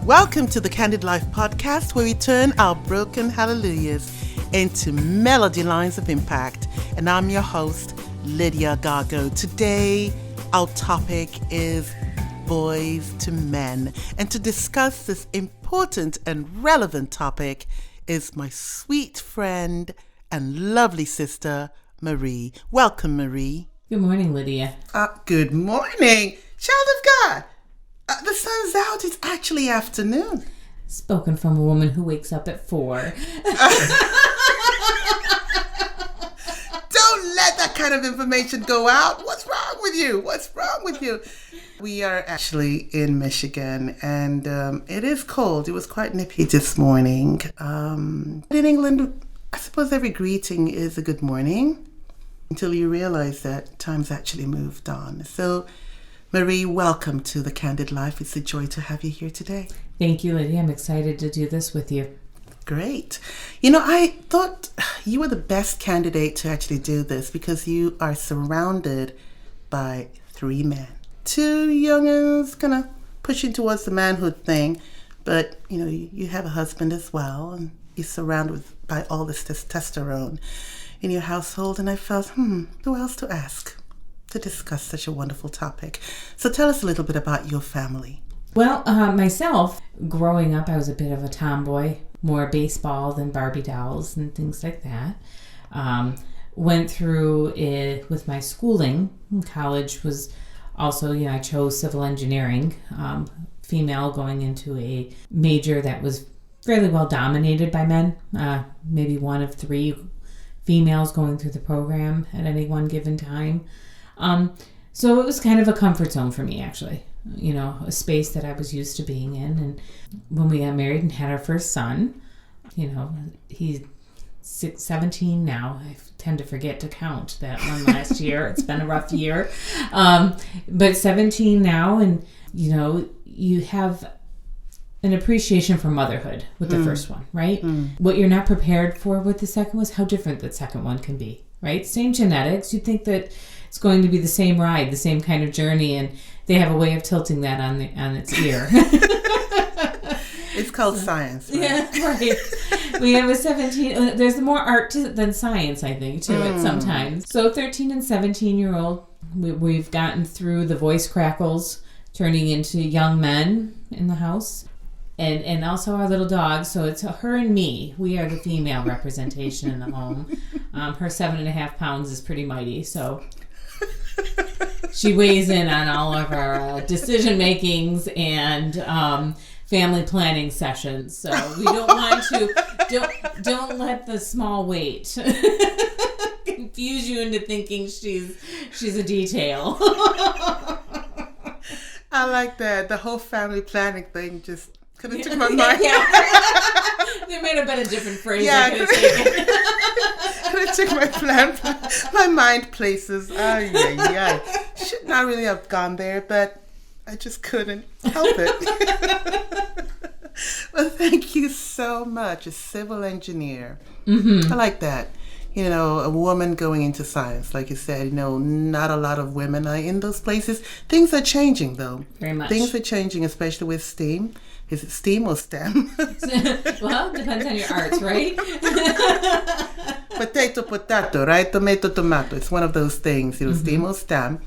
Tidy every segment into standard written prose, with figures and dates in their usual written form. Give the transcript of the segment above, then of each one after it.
Welcome to the Candid Life podcast, where we turn our broken hallelujahs into melody lines of impact. And I'm your host, Lydia Gargo. Today, our topic is Boys to Men. And to discuss this important and relevant topic is my sweet friend and lovely sister, Marie. Welcome, Marie. Good morning, Lydia. Good morning, child of God. The sun's out. It's actually afternoon. Spoken from a woman who wakes up at 4. Don't let that kind of information go out. What's wrong with you? We are actually in Michigan, and it is cold. It was quite nippy this morning. In England, I suppose every greeting is a good morning until you realize that time's actually moved on. So, Marie, welcome to the Candid Life. It's a joy to have you here today. Thank you, Lydia. I'm excited to do this with you. Great. You know, I thought you were the best candidate to actually do this because you are surrounded by 3 men. 2 youngins kind of pushing towards the manhood thing, but, you know, you have a husband as well, and you're surrounded by all this testosterone in your household, and I felt, who else to ask to discuss such a wonderful topic? So tell us a little bit about your family. Well, myself, growing up, I was a bit of a tomboy, more baseball than Barbie dolls and things like that. Went through it with my schooling. College was also, I chose civil engineering, female, going into a major that was fairly well dominated by men, maybe one of 3 females going through the program at any one given time. So it was kind of a comfort zone for me, actually, a space that I was used to being in. And when we got married and had our first son, he's 17 now. I tend to forget to count that one last year. It's been a rough year. But 17 now, and, you have an appreciation for motherhood with the first one, right? What you're not prepared for with the second was how different the second one can be, right? Same genetics. You'd think that it's going to be the same ride, the same kind of journey, and they have a way of tilting that on its ear. It's called science, right? Yeah, right. We have a 17. There's more art than science, I think, to it sometimes. So 13 and 17-year-old, we've gotten through the voice crackles, turning into young men in the house. And also our little dog. So it's her and me. We are the female representation in the home. Her 7.5 pounds is pretty mighty, so she weighs in on all of our decision makings and family planning sessions. So we don't want to don't let the small weight confuse you into thinking she's a detail. I like that. The whole family planning thing just kind of took my mind. Yeah. There may have been a different phrase I could have taken. Could have took my mind places. Should not really have gone there, but I just couldn't help it. Well, thank you so much. A civil engineer. I like that. A woman going into science, like you said, not a lot of women are in those places. Things are changing, though. Very much. Things are changing, especially with STEAM. Is it STEAM or STEM? Well, depends on your arts, right? Potato, right? Tomato. It's one of those things, STEAM or STEM.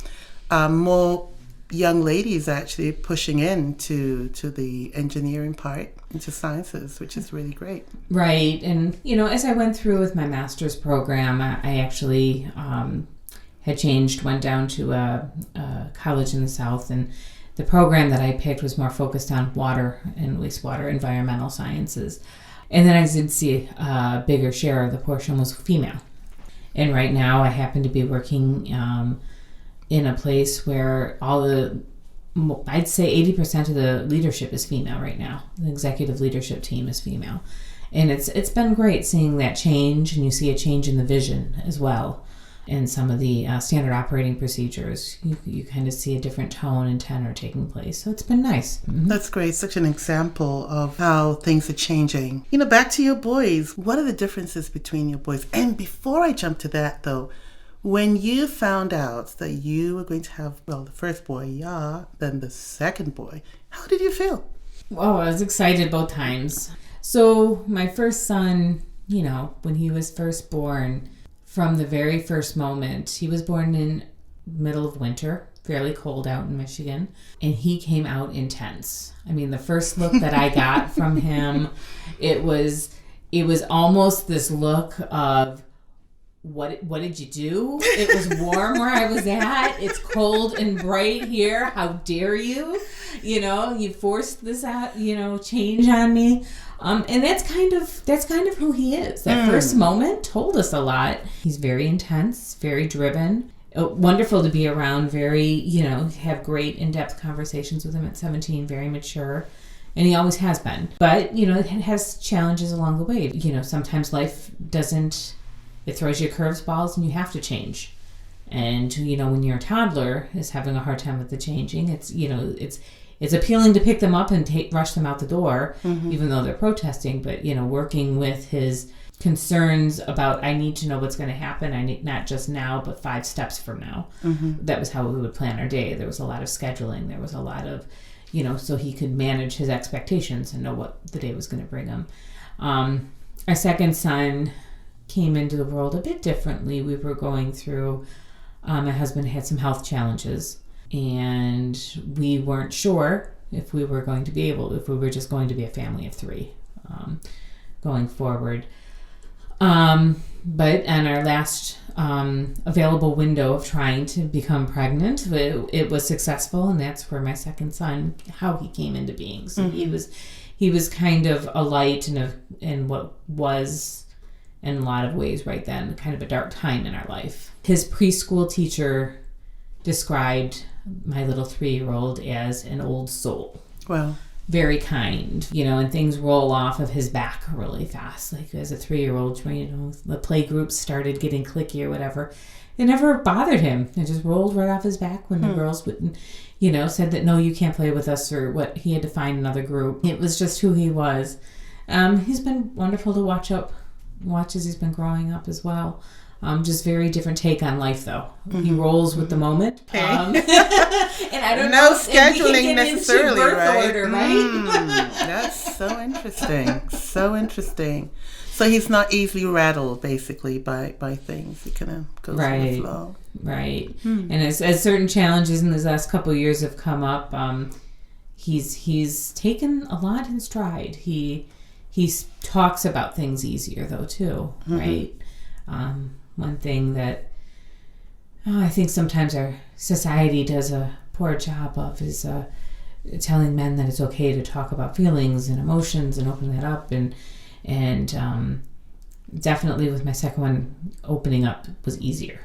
More young ladies actually pushing into the engineering part, into sciences, which is really great. Right. And, as I went through with my master's program, I actually had changed, went down to a college in the South, and the program that I picked was more focused on water and wastewater environmental sciences. And then I did see a bigger share of the portion was female. And right now I happen to be working in a place where I'd say 80% of the leadership is female right now. The executive leadership team is female. And it's been great seeing that change, and you see a change in the vision as well. In some of the standard operating procedures, you kind of see a different tone and tenor taking place. So it's been nice. Mm-hmm. That's great. Such an example of how things are changing. Back to your boys. What are the differences between your boys? And before I jump to that, though, when you found out that you were going to have, the first boy, then the second boy, how did you feel? Oh, I was excited both times. So my first son, when he was first born, from the very first moment, he was born in middle of winter, fairly cold out in Michigan, and he came out intense. I mean, the first look that I got from him, it was almost this look of, what did you do? It was warm where I was at. It's cold and bright here. How dare you? You forced this out, change on me. And that's kind of who he is. That first moment told us a lot. He's very intense, very driven. Wonderful to be around, very, have great in-depth conversations with him at 17, very mature. And he always has been. But, it has challenges along the way. Sometimes life it throws you curveballs and you have to change. And, when your toddler is having a hard time with the changing, it's appealing to pick them up and rush them out the door, even though they're protesting. But, working with his concerns about, I need to know what's going to happen. I need not just now, but 5 steps from now. That was how we would plan our day. There was a lot of scheduling. There was a lot of, so he could manage his expectations and know what the day was going to bring him. Our second son came into the world a bit differently. We were going through, my husband had some health challenges, and we weren't sure if we were just going to be a family of 3 going forward. But on our last available window of trying to become pregnant, it was successful, and that's where my second son, how he came into being. So he was kind of a light in what was, in a lot of ways right then, kind of a dark time in our life. His preschool teacher described my little 3-year-old as an old soul. Wow. Very kind, and things roll off of his back really fast. Like as a 3-year-old, the play groups started getting cliquey or whatever. It never bothered him. It just rolled right off his back when the girls wouldn't, said that, no, you can't play with us, or what, he had to find another group. It was just who he was. He's been wonderful to watch as he's been growing up as well. Just very different take on life, though. He rolls with the moment. Okay. And I don't know scheduling necessarily, right? Order, right? That's so interesting. So interesting. So he's not easily rattled, basically, by things. He kind of goes with the flow. Right. And as certain challenges in these last couple of years have come up, he's taken a lot in stride. He talks about things easier, though, too, right? One thing that I think sometimes our society does a poor job of is telling men that it's okay to talk about feelings and emotions and open that up. And definitely with my second one, opening up was easier.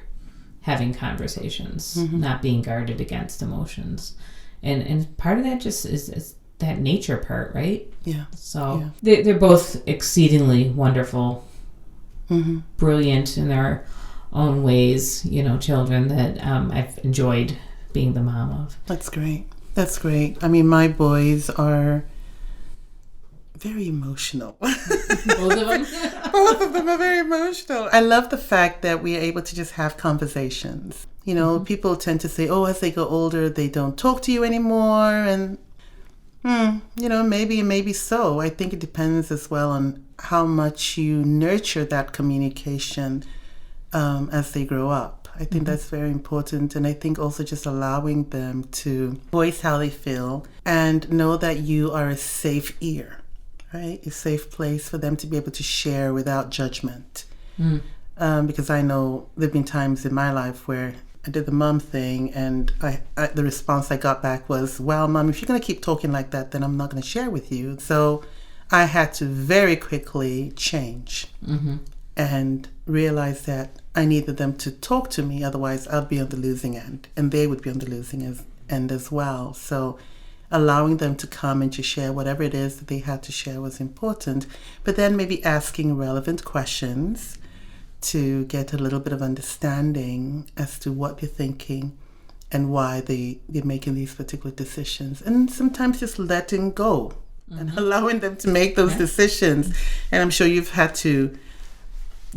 Having conversations, not being guarded against emotions. And part of that just is that nature part, right? Yeah. So they're both exceedingly wonderful, brilliant in their own ways, children that I've enjoyed being the mom of. That's great. I mean, my boys are very emotional. Both of them? Both of them are very emotional. I love the fact that we are able to just have conversations. People tend to say, as they go older, they don't talk to you anymore. And, maybe so. I think it depends as well on how much you nurture that communication as they grow up. I think that's very important. And I think also just allowing them to voice how they feel and know that you are a safe ear, right? A safe place for them to be able to share without judgment. Because I know there have been times in my life where I did the mom thing, and the response I got back was, well, Mom, if you're going to keep talking like that, then I'm not going to share with you. So I had to very quickly change and realize that I needed them to talk to me. Otherwise, I'd be on the losing end, and they would be on the losing end as well. So allowing them to come and to share whatever it is that they had to share was important. But then maybe asking relevant questions to get a little bit of understanding as to what they're thinking and why they're making these particular decisions. And sometimes just letting go and allowing them to make those decisions. And I'm sure you've had to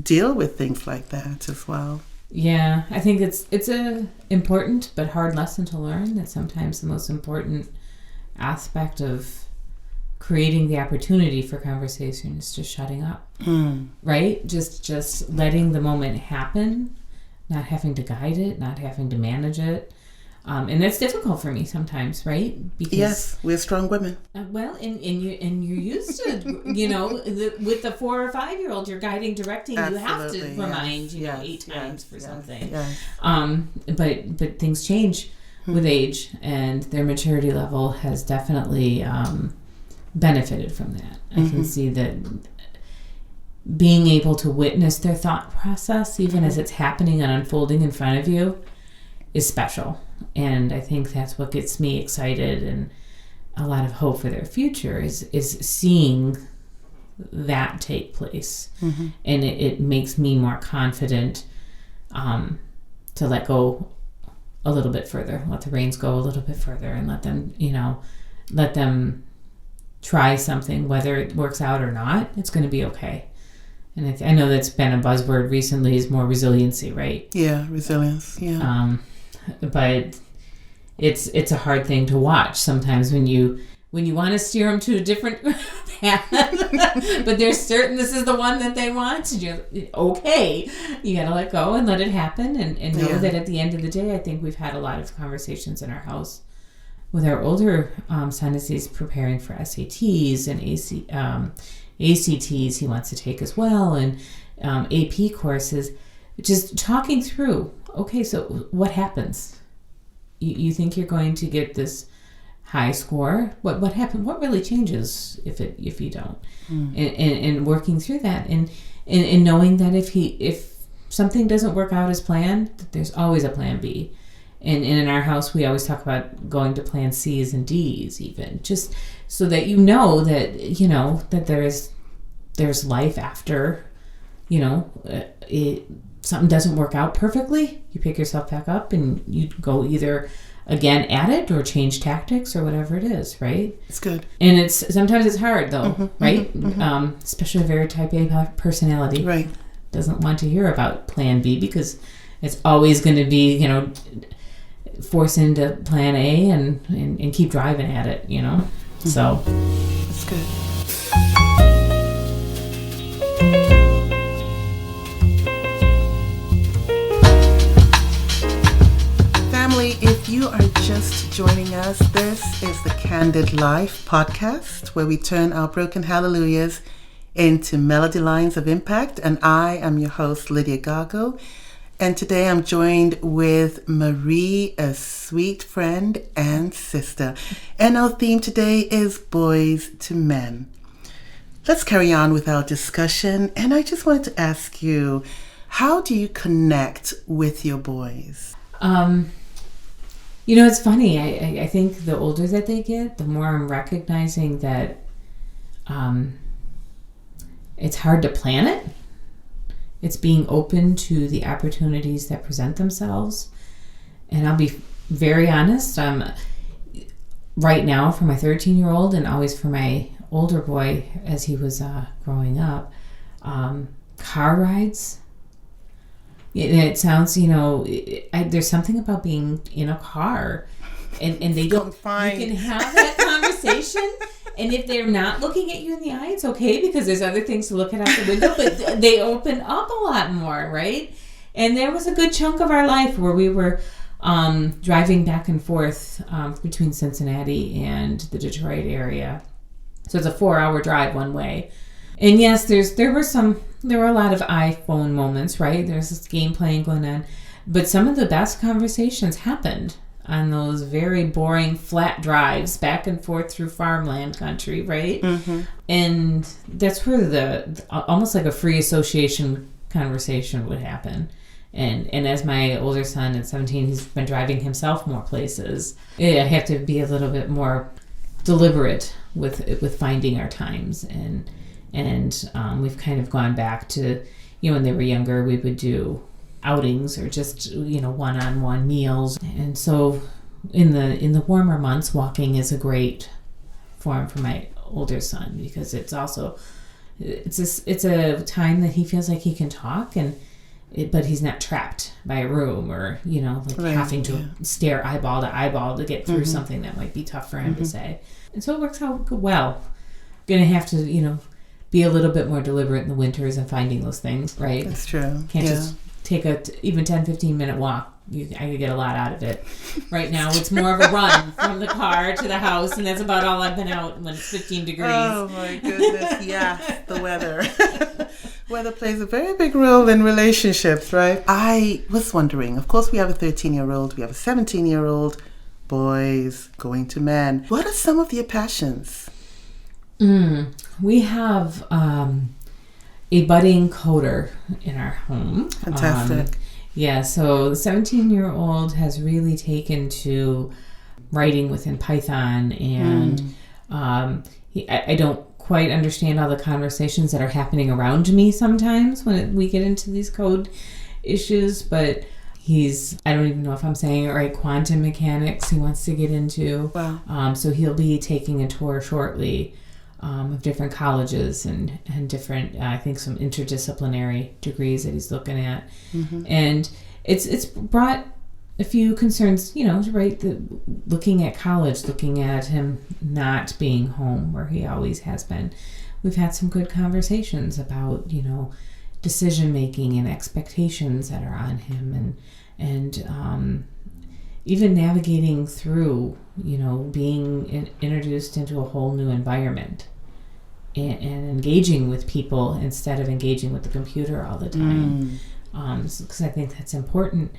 deal with things like that as well. Yeah, I think it's a important but hard lesson to learn, that sometimes the most important aspect of creating the opportunity for conversation is just shutting up, right? Just letting the moment happen, not having to guide it, not having to manage it. And that's difficult for me sometimes, right? Because, yes, we're strong women. Well, and you're used to, with the 4 or 5 year old, you're guiding, directing. Absolutely, you have to remind, yes, 8 times for something. Yes. But things change with age, and their maturity level has definitely benefited from that. I can see that being able to witness their thought process, even as it's happening and unfolding in front of you, is special. And I think that's what gets me excited and a lot of hope for their future is seeing that take place. And it makes me more confident to let go a little bit further, let the reins go a little bit further, and let them try something, whether it works out or not, it's going to be okay. And I know that's been a buzzword recently, is more resiliency, right? Yeah, resilience. Yeah. But it's a hard thing to watch sometimes when you want to steer them to a different path, but they're certain this is the one that they want. And you're okay. You got to let go and let it happen, and know that at the end of the day, I think we've had a lot of conversations in our house with our older son as he's preparing for SATs and ACTs he wants to take as well, and AP courses, just talking through, okay, so what happens? You think you're going to get this high score? What happened? What really changes if you don't? And working through that, and knowing that if something doesn't work out as planned, that there's always a plan B. And in our house, we always talk about going to plan C's and D's, even just so that that there's life after, something doesn't work out perfectly. You pick yourself back up and you go either again at it or change tactics or whatever it is, right? It's good. And sometimes it's hard though, right? Especially a very type A personality. Right. Doesn't want to hear about plan B because it's always going to be, force into plan A and keep driving at it, So that's good. Family, if you are just joining us, this is the Candid Life podcast, where we turn our broken hallelujahs into melody lines of impact. And I am your host, Lydia Gargo. And today I'm joined with Marie, a sweet friend and sister. And our theme today is Boys to Men. Let's carry on with our discussion. And I just wanted to ask you, how do you connect with your boys? It's funny. I think the older that they get, the more I'm recognizing that it's hard to plan it. It's being open to the opportunities that present themselves. And I'll be very honest, right now for my 13-year-old and always for my older boy as he was growing up, car rides. It sounds, there's something about being in a car and they don't, you can have that conversation. And if they're not looking at you in the eye, it's okay because there's other things to look at out the window, but they open up a lot more, right? And there was a good chunk of our life where we were driving back and forth between Cincinnati and the Detroit area. So it's a 4-hour drive one way. And yes, there were a lot of iPhone moments, right? There's this game playing going on. But some of the best conversations happened on those very boring flat drives back and forth through farmland country, right? And that's where the almost like a free association conversation would happen. And as my older son at 17, he's been driving himself more places. I have to be a little bit more deliberate with finding our times, and we've kind of gone back to, when they were younger, we would do outings or just, one-on-one meals. And so in the warmer months, walking is a great form for my older son because it's also, it's a time that he feels like he can talk but he's not trapped by a room or, having to stare eyeball to eyeball to get through something that might be tough for him to say. And so it works out well. going to have to, be a little bit more deliberate in the winters and finding those things, right? That's true. Can't just take even 10, 15 minute walk. I could get a lot out of it. Right now, it's more of a run from the car to the house, and that's about all I've been out when it's 15 degrees. Oh, my goodness. Yes, the weather. Weather plays a very big role in relationships, right? I was wondering, of course, we have a 13-year-old, we have a 17-year-old, boys going to men. What are some of your passions? We have a budding coder in our home. Fantastic. So the 17-year-old has really taken to writing within Python, and I don't quite understand all the conversations that are happening around me sometimes when we get into these code issues, but I don't even know if I'm saying it right, quantum mechanics he wants to get into. Wow. So he'll be taking a tour shortly of different colleges and different, I think, some interdisciplinary degrees that he's looking at. Mm-hmm. And it's brought a few concerns, right? Looking at college, looking at him not being home where he always has been. We've had some good conversations about, decision making and expectations that are on him, and even navigating through, being introduced into a whole new environment and engaging with people instead of engaging with the computer all the time. Because I think that's important.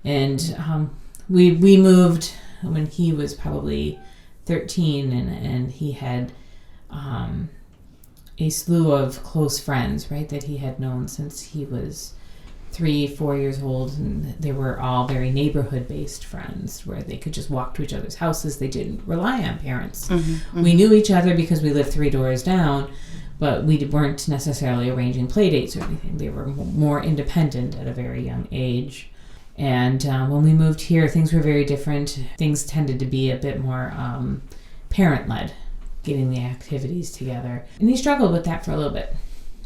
And we moved when he was probably 13, and he had a slew of close friends, right, that he had known since he was 3-4 years old, and they were all very neighborhood-based friends where they could just walk to each other's houses. They didn't rely on parents. We knew each other because we lived 3 doors down, but we weren't necessarily arranging play dates or anything. They were more independent at a very young age. And when we moved here, things were very different. Things tended to be a bit more parent-led, getting the activities together. And he struggled with that for a little bit.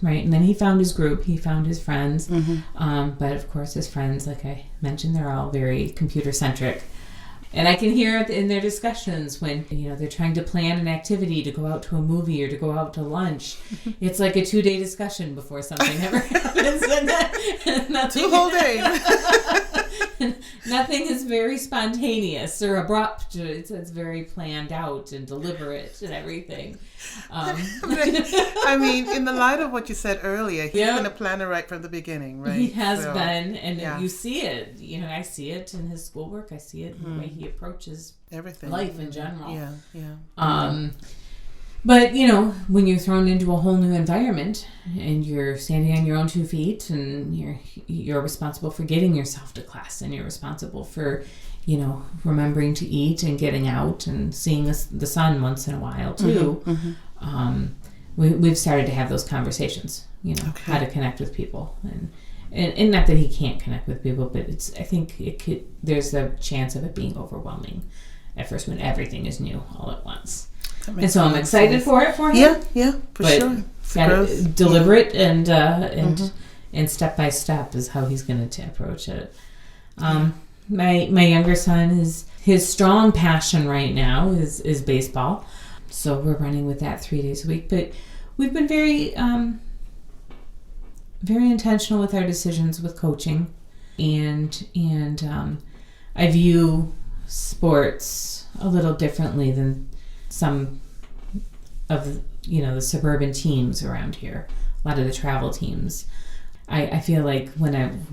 Right, and then he found his group, he found his friends, but of course his friends, like I mentioned, they're all very computer-centric. And I can hear it in their discussions when, they're trying to plan an activity to go out to a movie or to go out to lunch. It's like a 2-day discussion before something ever happens. And nothing, 2 whole days. Nothing is very spontaneous or abrupt. It's very planned out and deliberate and everything. I mean, in the light of what you said earlier, he's been a planner right from the beginning, right? He has been, and you see it. I see it in his schoolwork. I see it in the way he approaches everything, life in general. But, when you're thrown into a whole new environment and you're standing on your own 2 feet and you're responsible for getting yourself to class, and you're responsible for, remembering to eat and getting out and seeing the sun once in a while too. We've started to have those conversations, how to connect with people. And not that he can't connect with people, but I think there's a chance of it being overwhelming at first when everything is new all at once. And so I'm excited for it for him. Yeah, for sure. Deliberate and step by step is how he's going to approach it. My younger son, his strong passion right now is baseball. So we're running with that 3 days a week. But we've been very very intentional with our decisions with coaching, and I view sports a little differently than some of the suburban teams around here, a lot of the travel teams. I feel like when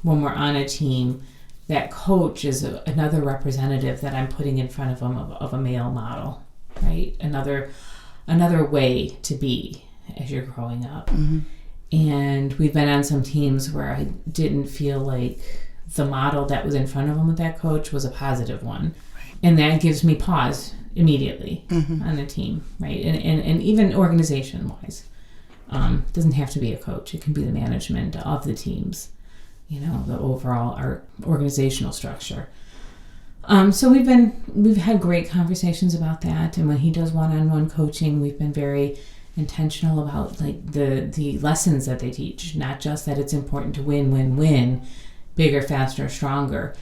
we're on a team, that coach is another representative that I'm putting in front of them of a male model, right? Another way to be as you're growing up. And we've been on some teams where I didn't feel like the model that was in front of them with that coach was a positive one. And that gives me pause immediately on the team, right? And even organization-wise. Doesn't have to be a coach. It can be the management of the teams, the overall organizational structure. So we've had great conversations about that. And when he does one-on-one coaching, we've been very intentional about like the lessons that they teach, not just that it's important to win, bigger, faster, stronger.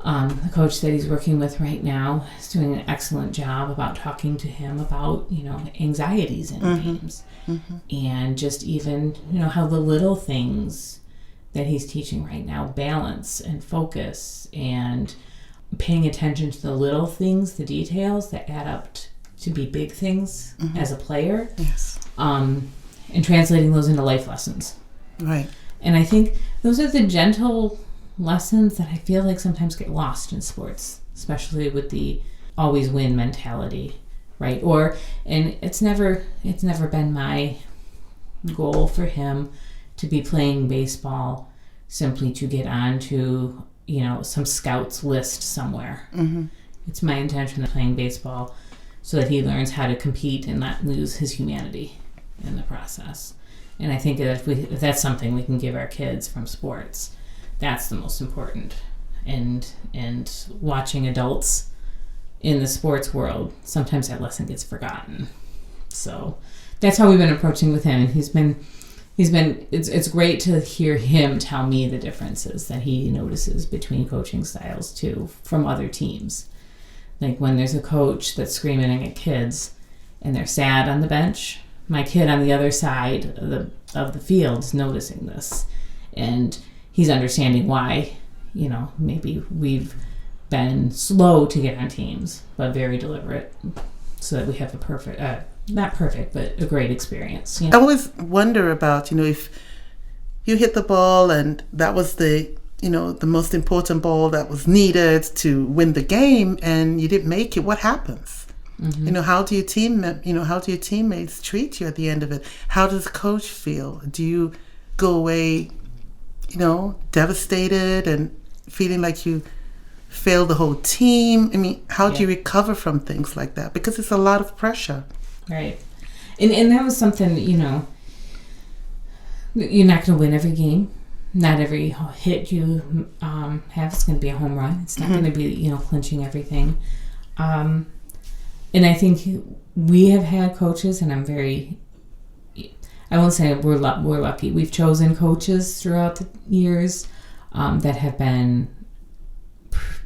The coach that he's working with right now is doing an excellent job about talking to him about, anxieties in games. And just even, how the little things that he's teaching right now, balance and focus and paying attention to the little things, the details that add up to be big things as a player. Yes. And translating those into life lessons. Right. And I think those are the gentle lessons that I feel like sometimes get lost in sports, especially with the always win mentality, right? And it's never been my goal for him to be playing baseball simply to get onto, some scouts list somewhere. It's my intention of playing baseball so that he learns how to compete and not lose his humanity in the process. And I think that if that's something we can give our kids from sports, that's the most important. And watching adults in the sports world, sometimes that lesson gets forgotten. So that's how we've been approaching with him. And it's great to hear him tell me the differences that he notices between coaching styles too from other teams. Like when there's a coach that's screaming at kids and they're sad on the bench, my kid on the other side of the field is noticing this, and he's understanding why, maybe we've been slow to get on teams, but very deliberate, so that we have not perfect, but a great experience. I always wonder about, if you hit the ball and that was the most important ball that was needed to win the game, and you didn't make it, what happens? How do your teammates treat you at the end of it? How does the coach feel? Do you go away, devastated and feeling like you failed the whole team? I mean, how do you recover from things like that? Because it's a lot of pressure. Right. And that was something, you're not going to win every game. Not every hit you have is going to be a home run. It's not going to be, clinching everything. And I think we have had coaches, and I won't say we're lucky. We've chosen coaches throughout the years that have been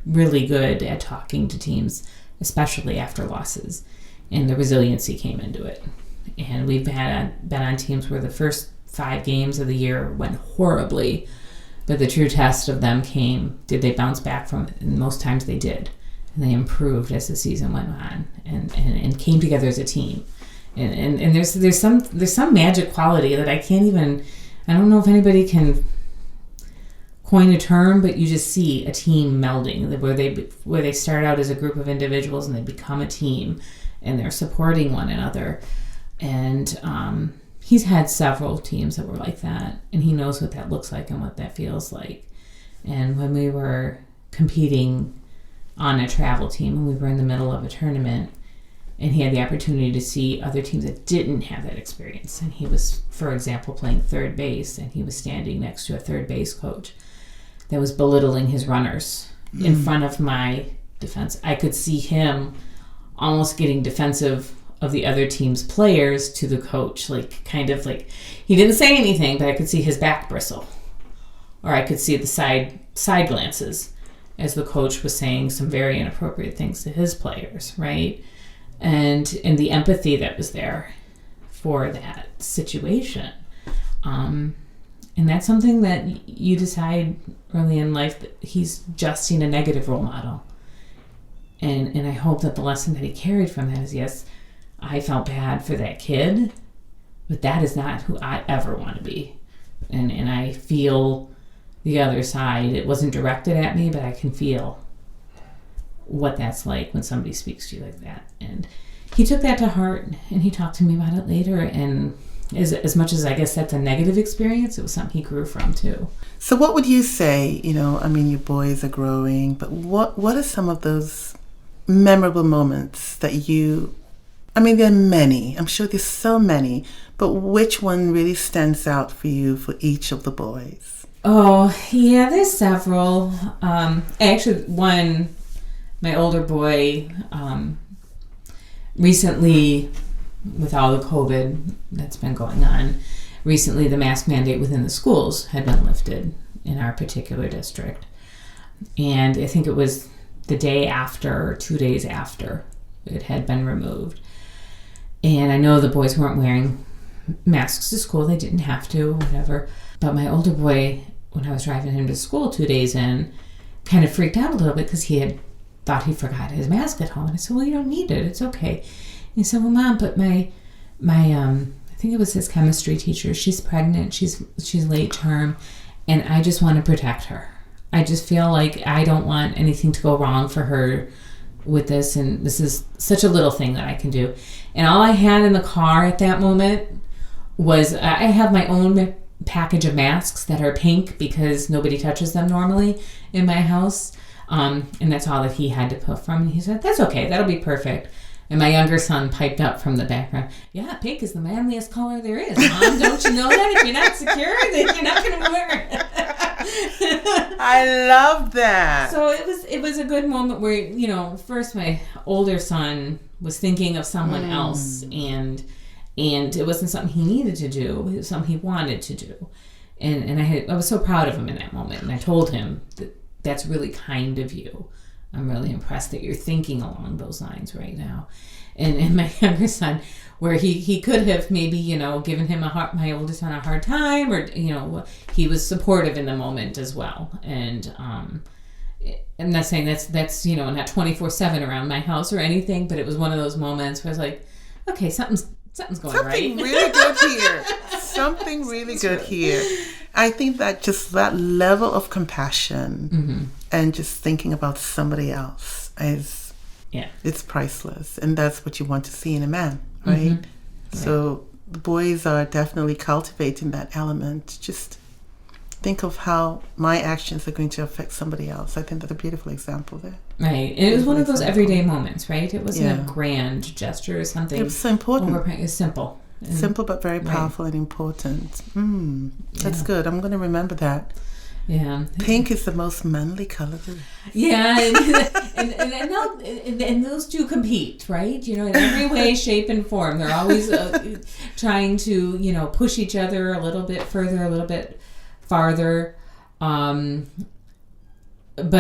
really good at talking to teams, especially after losses, and the resiliency came into it. And we've been on teams where the first 5 games of the year went horribly, but the true test of them came, did they bounce back from it? And most times they did. And they improved as the season went on and came together as a team. And there's some magic quality that I don't know if anybody can coin a term, but you just see a team melding where they start out as a group of individuals and they become a team and they're supporting one another. And he's had several teams that were like that, and he knows what that looks like and what that feels like. And when we were competing on a travel team, and we were in the middle of a tournament, and he had the opportunity to see other teams that didn't have that experience. And he was, for example, playing third base, and he was standing next to a third base coach that was belittling his runners in front of my defense. I could see him almost getting defensive of the other team's players to the coach, he didn't say anything, but I could see his back bristle, or I could see the side glances as the coach was saying some very inappropriate things to his players, right? And the empathy that was there for that situation. And that's something that you decide early in life that he's just seen a negative role model. And I hope that the lesson that he carried from that is, yes, I felt bad for that kid, but that is not who I ever want to be. And I feel the other side. It wasn't directed at me, but I can feel what that's like when somebody speaks to you like that. And he took that to heart, and he talked to me about it later. And as much as I guess that's a negative experience, it was something he grew from too. So what would you say, your boys are growing, but what are some of those memorable moments that there are many. I'm sure there's so many, but which one really stands out for you for each of the boys? Oh, yeah, there's several. Actually, one, my older boy, recently, with all the COVID that's been going on, recently the mask mandate within the schools had been lifted in our particular district. And I think it was the day after, or 2 days after it had been removed. And I know the boys weren't wearing masks to school. They didn't have to, whatever. But my older boy, when I was driving him to school 2 days in, kind of freaked out a little bit because he had thought he forgot his mask at home. And I said, well, you don't need it. It's okay. And he said, well, Mom, but my I think it was his chemistry teacher. She's pregnant. She's late term. And I just want to protect her. I just feel like I don't want anything to go wrong for her with this. And this is such a little thing that I can do. And all I had in the car at that moment was, I have my own package of masks that are pink because nobody touches them normally in my house. And that's all that he had to put from. And he said, that's okay. That'll be perfect. And my younger son piped up from the background, yeah, pink is the manliest color there is. Mom, don't you know that? If you're not secure, then you're not going to wear it. I love that. So it was a good moment where, first my older son was thinking of someone else, and it wasn't something he needed to do. It was something he wanted to do. And I was so proud of him in that moment. And I told him that's really kind of you. I'm really impressed that you're thinking along those lines right now. And my younger son, where he could have maybe, given him my oldest son a hard time, or, he was supportive in the moment as well. And I'm not saying that's not 24/7 around my house or anything, but it was one of those moments where I was like, okay, something's going right. Something really good here. Something really good here. I think that just that level of compassion and just thinking about somebody else it's priceless. And that's what you want to see in a man, right? Right. So the boys are definitely cultivating that element. Just think of how my actions are going to affect somebody else. I think that's a beautiful example there. Right. And it was one of those everyday moments, right? It wasn't a grand gesture or something. It was so important. It was simple. Simple but very powerful and important. That's good. I'm going to remember that. Yeah. Pink is the most manly color. Yeah, and those two compete, right? In every way, shape, and form. They're always trying to, push each other a little bit further, a little bit farther. But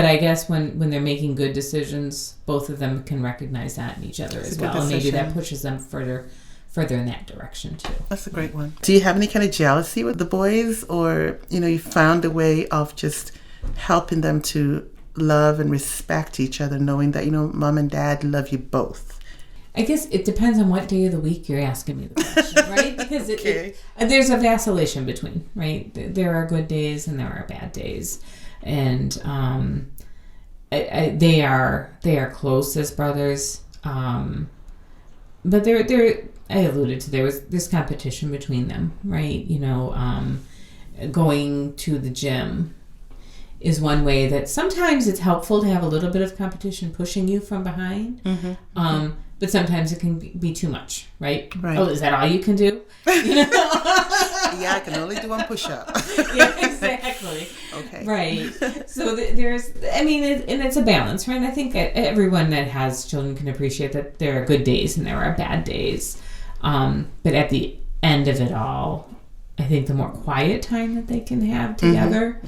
I guess when they're making good decisions, both of them can recognize that in each other as well. And maybe that pushes them further in that direction too. That's a great one. Do you have any kind of jealousy with the boys, or you found a way of just helping them to love and respect each other, knowing that Mom and Dad love you both? I guess it depends on what day of the week you're asking me the question, right? Because there's a vacillation between, right? There are good days and there are bad days, and they are close as brothers, but they're I alluded to there's competition between them, right? Going to the gym is one way that sometimes it's helpful to have a little bit of competition pushing you from behind. But sometimes it can be too much, right? Oh, is that all you can do? Yeah, I can only do one push-up. Yeah, exactly. Okay. Right. So and it's a balance, right? I think everyone that has children can appreciate that there are good days and there are bad days. But at the end of it all, I think the more quiet time that they can have together,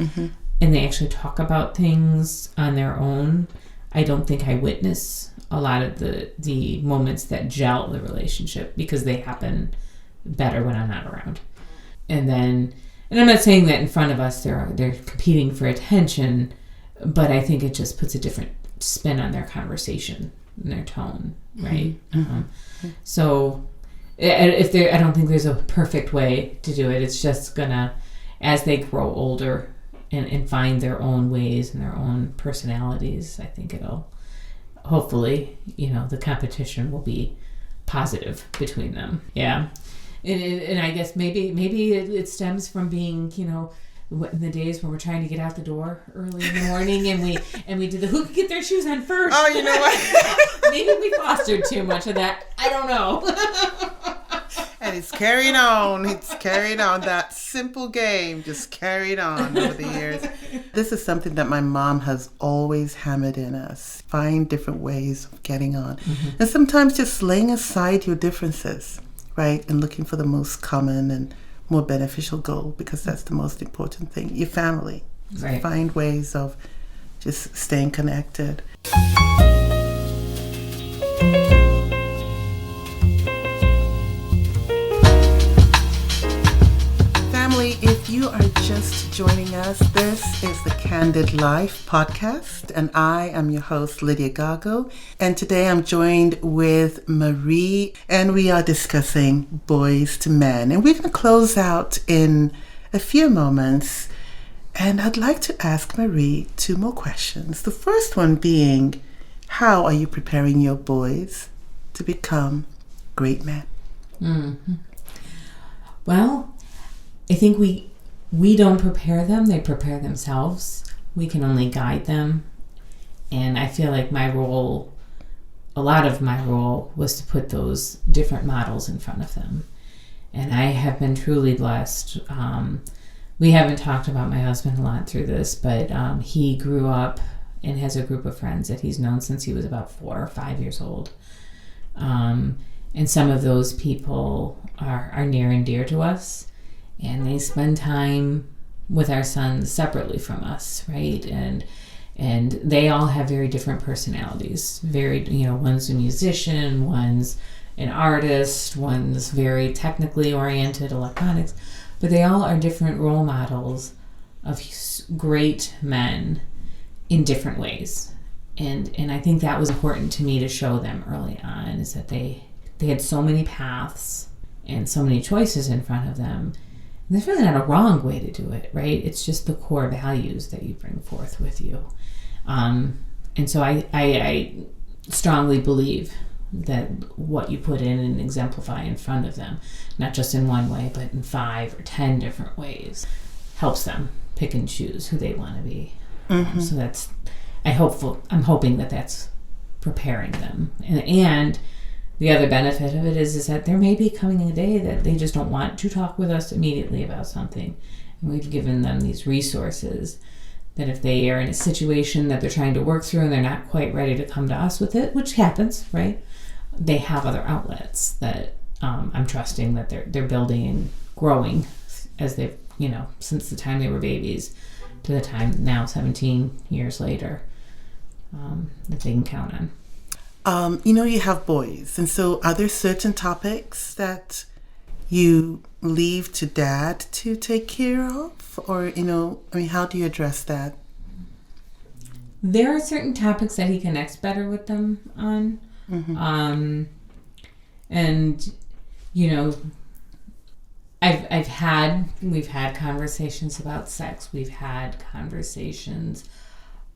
and they actually talk about things on their own, I don't think I witness a lot of the moments that gel the relationship, because they happen better when I'm not around. And I'm not saying that in front of us they're competing for attention, but I think it just puts a different spin on their conversation and their tone, right? So I don't think there's a perfect way to do it. It's just gonna, as they grow older and find their own ways and their own personalities, I think it'll hopefully, the competition will be positive between them. Yeah. And I guess maybe it stems from being, in the days when we're trying to get out the door early in the morning, and we did who could get their shoes on first. Oh, you know what? Maybe we fostered too much of that. I don't know. And it's carried on. It's carried on. That simple game just carried on over the years. This is something that my mom has always hammered in us. Find different ways of getting on. And sometimes just laying aside your differences, right? And looking for the most common and more beneficial goal, because that's the most important thing. Your family. Right. Find ways of just staying connected. Family, if you are just joining us, this is the Candid Life podcast, and I am your host, Lydia Gago, and today I'm joined with Marie, and we are discussing Boyz II Men, and we're going to close out in a few moments, and I'd like to ask Marie 2 more questions. The first one being, how are you preparing your boys to become great men? Mm-hmm. Well, I think we don't prepare them, they prepare themselves. We can only guide them. And I feel like a lot of my role was to put those different models in front of them. And I have been truly blessed. We haven't talked about my husband a lot through this, but he grew up and has a group of friends that he's known since he was about 4 or 5 years old. And some of those people are near and dear to us. And they spend time with our sons separately from us, right? And they all have very different personalities. One's a musician, one's an artist, one's very technically oriented, electronics, but they all are different role models of great men in different ways. And I think that was important to me to show them early on, is that they had so many paths and so many choices in front of them. There's really not a wrong way to do it, right? It's just the core values that you bring forth with you. And so I strongly believe that what you put in and exemplify in front of them, not just in one way, but in 5 or 10 different ways, helps them pick and choose who they want to be. Mm-hmm. So I'm hoping that that's preparing them. And the other benefit of it is that there may be coming a day that they just don't want to talk with us immediately about something. And we've given them these resources that if they are in a situation that they're trying to work through and they're not quite ready to come to us with it, which happens, right? They have other outlets that I'm trusting that they're building and growing as they've, since the time they were babies to the time now 17 years later, that they can count on. You have boys, and so are there certain topics that you leave to dad to take care of? Or, how do you address that? There are certain topics that he connects better with them on. Mm-hmm. We've had conversations about sex. We've had conversations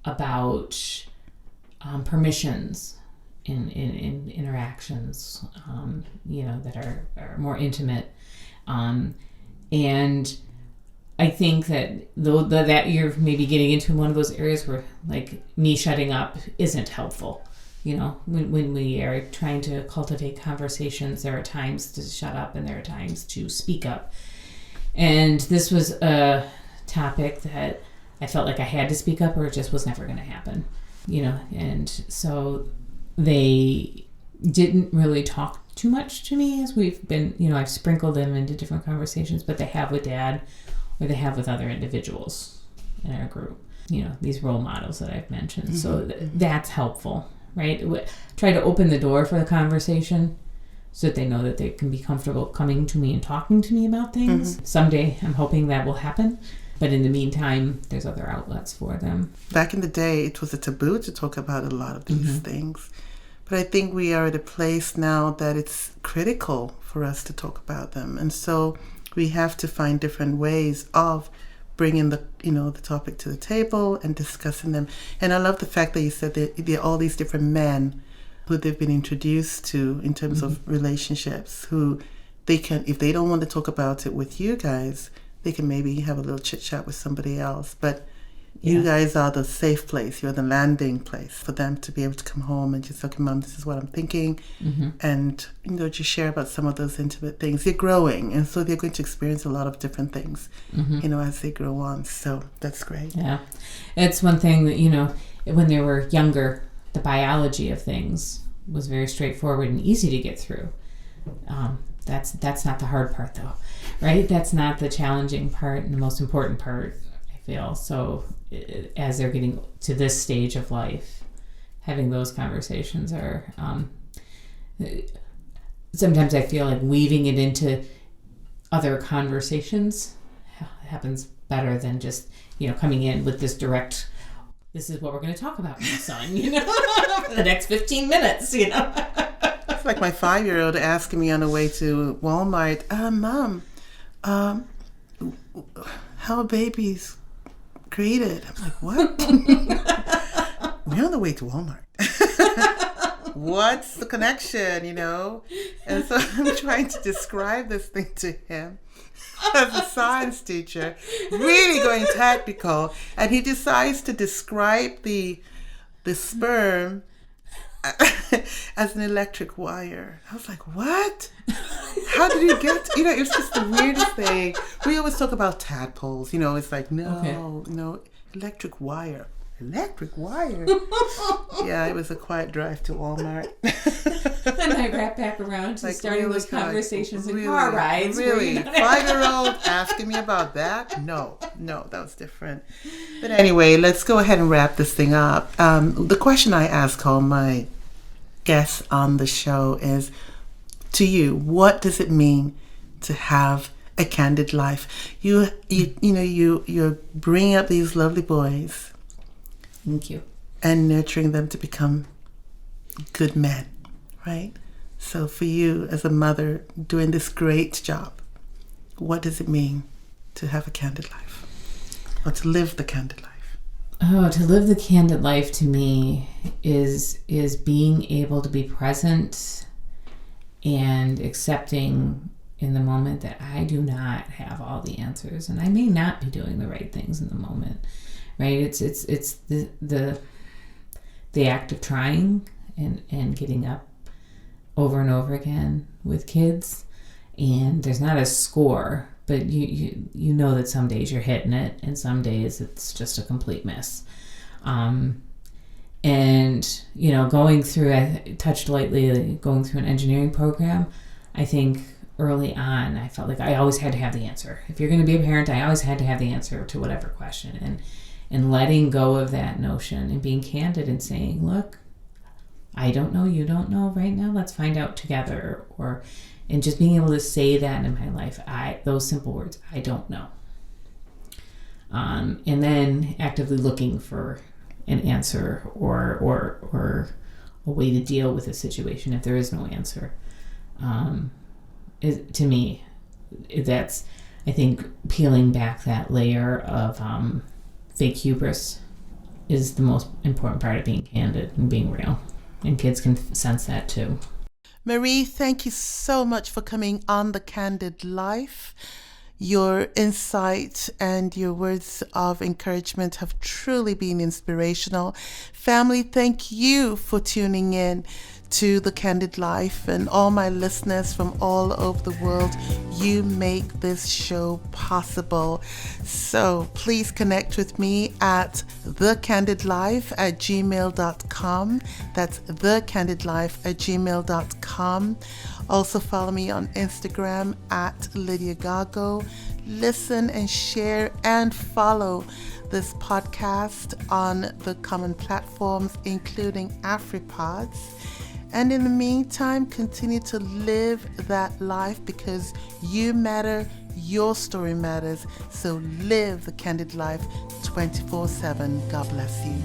about permissions in interactions, that are more intimate. And I think that that you're maybe getting into one of those areas where, like, me shutting up isn't helpful. When we are trying to cultivate conversations, there are times to shut up and there are times to speak up. And this was a topic that I felt like I had to speak up or it just was never going to happen, and so they didn't really talk too much to me as we've been, I've sprinkled them into different conversations, but they have with dad or they have with other individuals in our group, these role models that I've mentioned. Mm-hmm. So that's helpful, right? Try to open the door for the conversation so that they know that they can be comfortable coming to me and talking to me about things. Mm-hmm. Someday I'm hoping that will happen. But in the meantime, there's other outlets for them. Back in the day, it was a taboo to talk about a lot of these mm-hmm. things. But I think we are at a place now that it's critical for us to talk about them. And so we have to find different ways of bringing the topic to the table and discussing them. And I love the fact that you said that there are all these different men who they've been introduced to in terms mm-hmm. of relationships, who they can, if they don't want to talk about it with you guys, they can maybe have a little chit chat with somebody else. But you guys are the safe place. You're the landing place for them to be able to come home and just say, okay, Mom, this is what I'm thinking. Mm-hmm. And, just share about some of those intimate things. They're growing. And so they're going to experience a lot of different things, mm-hmm. As they grow on. So that's great. Yeah. It's one thing that, when they were younger, the biology of things was very straightforward and easy to get through. That's not the hard part, though, right? That's not the challenging part and the most important part, I feel. So as they're getting to this stage of life, having those conversations are, sometimes I feel like weaving it into other conversations happens better than just, coming in with this direct, this is what we're going to talk about, my son, for the next 15 minutes, It's like my 5-year-old asking me on the way to Walmart, Mom, how are babies created? I'm like, what? We're on the way to Walmart. What's the connection, And so I'm trying to describe this thing to him as a science teacher, really going technical, and he decides to describe the sperm as an electric wire. I was like, what? How did you get it was just the weirdest thing. We always talk about tadpoles, it's like, no, electric wire. Yeah, it was a quiet drive to Walmart. Then I wrap back around to starting those conversations and car rides. Really? 5-year-old asking me about that? No, that was different. But anyway, let's go ahead and wrap this thing up. The question I ask all my guests on the show is, to you, what does it mean to have a candid life? You're bringing up these lovely boys. Thank you. And nurturing them to become good men, right? So for you as a mother doing this great job, what does it mean to have a candid life? Or to live the candid life? Oh, to live the candid life to me is being able to be present and accepting in the moment that I do not have all the answers, and I may not be doing the right things in the moment. Right? It's the act of trying and getting up over and over again with kids, and there's not a score, but you know that some days you're hitting it and some days it's just a complete miss. And going through, I touched lightly, going through an engineering program, I think early on I felt like I always had to have the answer. If you're going to be a parent, I always had to have the answer to whatever question, and letting go of that notion and being candid and saying, look, I don't know, you don't know right now, let's find out together. And just being able to say that in my life, those simple words, I don't know. And then actively looking for an answer or a way to deal with a situation if there is no answer. To me, that's, I think, peeling back that layer of fake hubris is the most important part of being candid and being real. And kids can sense that too. Marie, thank you so much for coming on The Candid Life. Your insight and your words of encouragement have truly been inspirational. Family, thank you for tuning in to The Candid Life, and all my listeners from all over the world. You make this show possible. So please connect with me at thecandidlife@gmail.com. That's thecandidlife@gmail.com. Also follow me on Instagram at Lydia Gago. Listen and share and follow this podcast on the common platforms, including AfriPods. And in the meantime, continue to live that life, because you matter, your story matters. So live the candid life 24/7. God bless you.